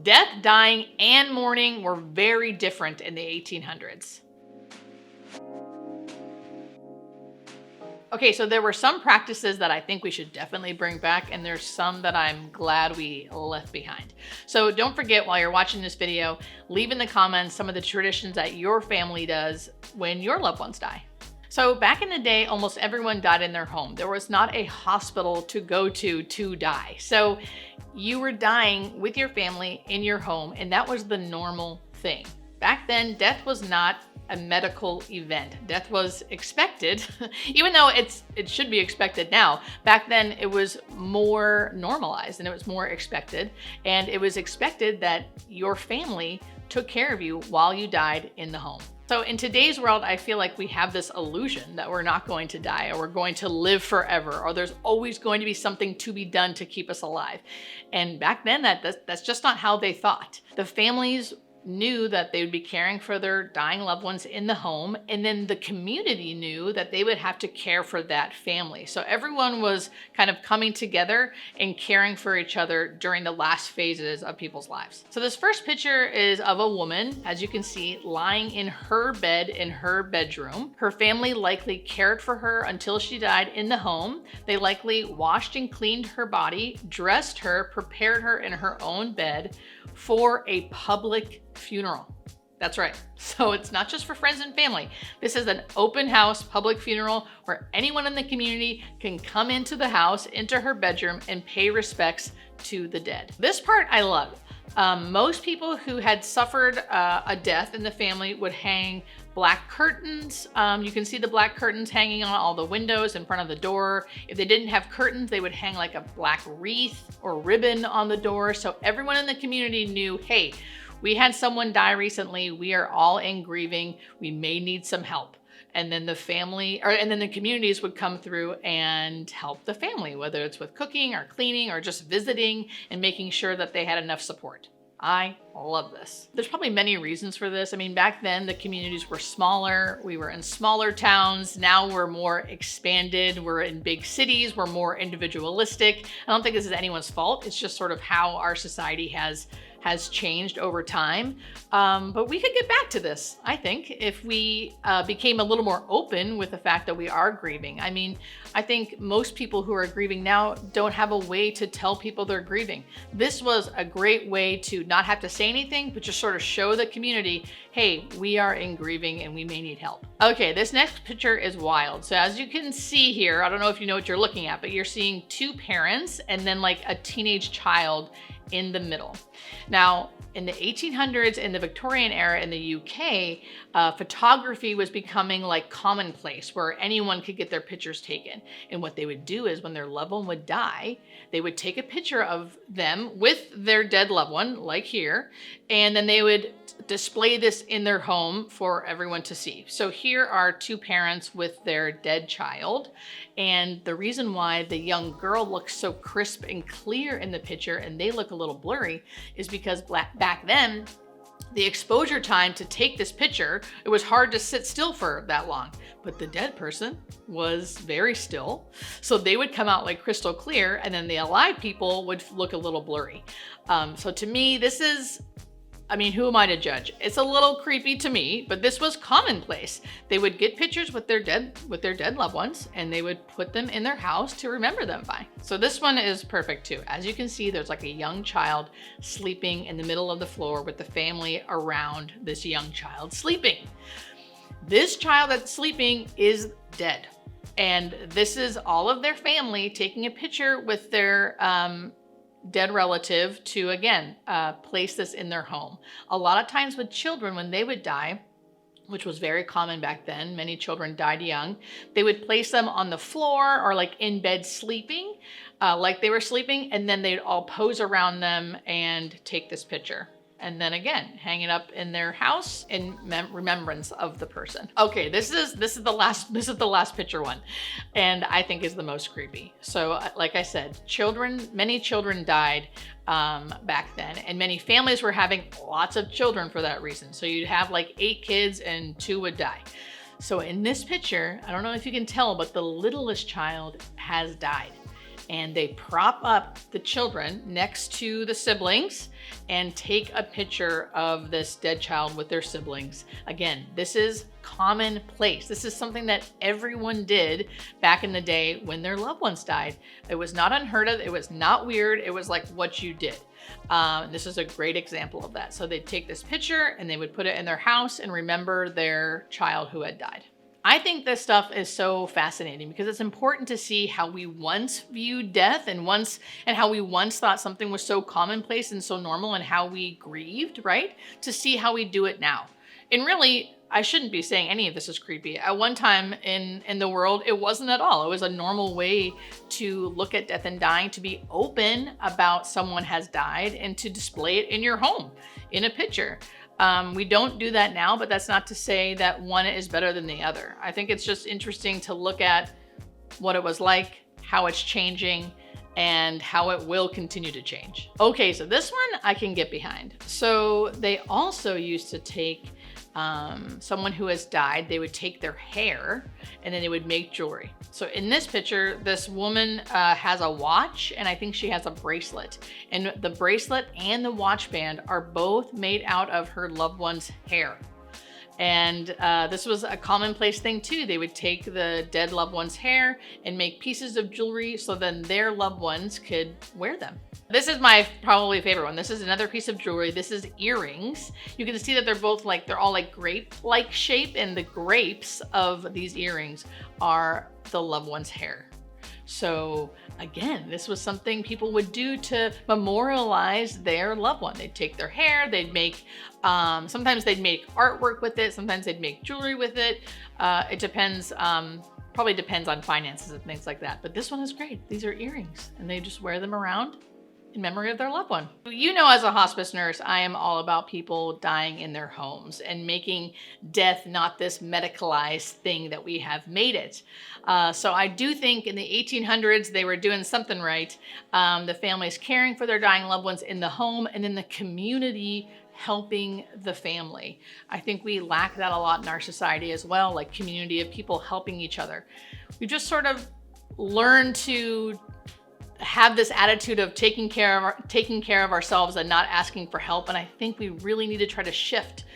death, dying, and mourning were very different in the 1800s. Okay, so there were some practices that I think we should definitely bring back, and there's some that I'm glad we left behind. So don't forget, while you're watching this video, leave in the comments some of the traditions that your family does when your loved ones die. So back in the day, almost everyone died in their home. There was not a hospital to go to die. So you were dying with your family in your home, and that was the normal thing. Back then, death was not a medical event. Death was expected, even though it should be expected now. Back then, it was more normalized and it was more expected. And it was expected that your family took care of you while you died in the home. So in today's world, I feel like we have this illusion that we're not going to die, or we're going to live forever, or there's always going to be something to be done to keep us alive. And back then, that's just not how they thought. The families knew that they would be caring for their dying loved ones in the home, and then the community knew that they would have to care for that family. So everyone was kind of coming together and caring for each other during the last phases of people's lives. So this first picture is of a woman, as you can see, lying in her bed in her bedroom. Her family likely cared for her until she died in the home. They likely washed and cleaned her body, dressed her, prepared her in her own bed for a public funeral. That's right. So it's not just for friends and family. This is an open house public funeral where anyone in the community can come into the house, into her bedroom, and pay respects to the dead. This part I love. Most people who had suffered a death in the family would hang black curtains. You can see the black curtains hanging on all the windows in front of the door. If they didn't have curtains, they would hang like a black wreath or ribbon on the door. So everyone in the community knew, hey, we had someone die recently. We are all in grieving. We may need some help. And then the communities would come through and help the family, whether it's with cooking or cleaning or just visiting and making sure that they had enough support. I love this. There's probably many reasons for this. I mean, back then the communities were smaller. We were in smaller towns. Now we're more expanded. We're in big cities. We're more individualistic. I don't think this is anyone's fault. It's just sort of how our society has changed over time. But we could get back to this, I think, if we became a little more open with the fact that we are grieving. I mean, I think most people who are grieving now don't have a way to tell people they're grieving. This was a great way to not have to say anything, but just sort of show the community, hey, we are in grieving and we may need help. Okay, this next picture is wild. So as you can see here, I don't know if you know what you're looking at, but you're seeing two parents and then like a teenage child in the middle. Now, in the 1800s, in the Victorian era in the UK, photography was becoming like commonplace where anyone could get their pictures taken. And what they would do is when their loved one would die, they would take a picture of them with their dead loved one, like here, and then they would display this in their home for everyone to see. So here are two parents with their dead child. And the reason why the young girl looks so crisp and clear in the picture and they look a little blurry is because back then, the exposure time to take this picture, it was hard to sit still for that long, but the dead person was very still. So they would come out like crystal clear and then the alive people would look a little blurry. So to me, this is, I mean, who am I to judge? It's a little creepy to me, but this was commonplace. They would get pictures with their dead loved ones and they would put them in their house to remember them by. So this one is perfect too. As you can see, there's like a young child sleeping in the middle of the floor with the family around this young child sleeping. This child that's sleeping is dead. And this is all of their family taking a picture with their dead relative to, again, place this in their home. A lot of times with children, when they would die, which was very common back then, many children died young, they would place them on the floor or like in bed sleeping, like they were sleeping, and then they'd all pose around them and take this picture. And then again, hang it up in their house in remembrance of the person. Okay, this is the last picture one, and I think is the most creepy. So, like I said, many children died back then, and many families were having lots of children for that reason. So you'd have like 8 kids and 2 would die. So in this picture, I don't know if you can tell, but the littlest child has died. and they prop up the children next to the siblings and take a picture of this dead child with their siblings. Again, this is commonplace. This is something that everyone did back in the day when their loved ones died. It was not unheard of. It was not weird. It was like what you did. This is a great example of that. So they'd take this picture and they would put it in their house and remember their child who had died. I think this stuff is so fascinating because it's important to see how we once viewed death and how we once thought something was so commonplace and so normal and how we grieved, right? To see how we do it now. And really, I shouldn't be saying any of this is creepy. At one time in the world, it wasn't at all. It was a normal way to look at death and dying, to be open about someone has died and to display it in your home in a picture. We don't do that now, but that's not to say that one is better than the other. I think it's just interesting to look at what it was like, how it's changing, and how it will continue to change. Okay, so this one I can get behind. So they also used to take someone who has died, they would take their hair and then they would make jewelry. So in this picture, this woman has a watch and I think she has a bracelet. And the bracelet and the watch band are both made out of her loved one's hair. And this was a commonplace thing too. They would take the dead loved one's hair and make pieces of jewelry so then their loved ones could wear them. This is my probably favorite one. This is another piece of jewelry. This is earrings. You can see that they're all like grape-like shape, and the grapes of these earrings are the loved one's hair. So again, this was something people would do to memorialize their loved one. They'd take their hair, they'd make, sometimes they'd make artwork with it, sometimes they'd make jewelry with it. It depends, probably depends on finances and things like that. But this one is great. These are earrings and they just wear them around in memory of their loved one. You know, as a hospice nurse, I am all about people dying in their homes and making death not this medicalized thing that we have made it. So I do think in the 1800s, they were doing something right. The families caring for their dying loved ones in the home and in the community helping the family. I think we lack that a lot in our society as well, like community of people helping each other. We just sort of learned to have this attitude of taking care of ourselves and not asking for help. And I think we really need to try to shift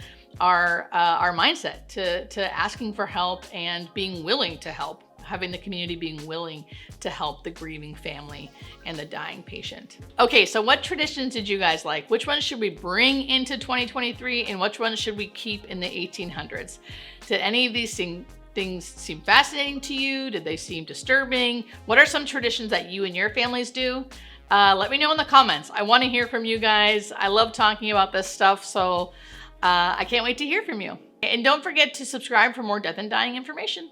our mindset to asking for help and being willing to help, having the community being willing to help the grieving family and the dying patient. Okay, so what traditions did you guys like? Which ones should we bring into 2023 and which ones should we keep in the 1800s? Did any of these things seem fascinating to you? Did they seem disturbing? What are some traditions that you and your families do? Let me know in the comments. I want to hear from you guys. I love talking about this stuff, so I can't wait to hear from you. And don't forget to subscribe for more death and dying information.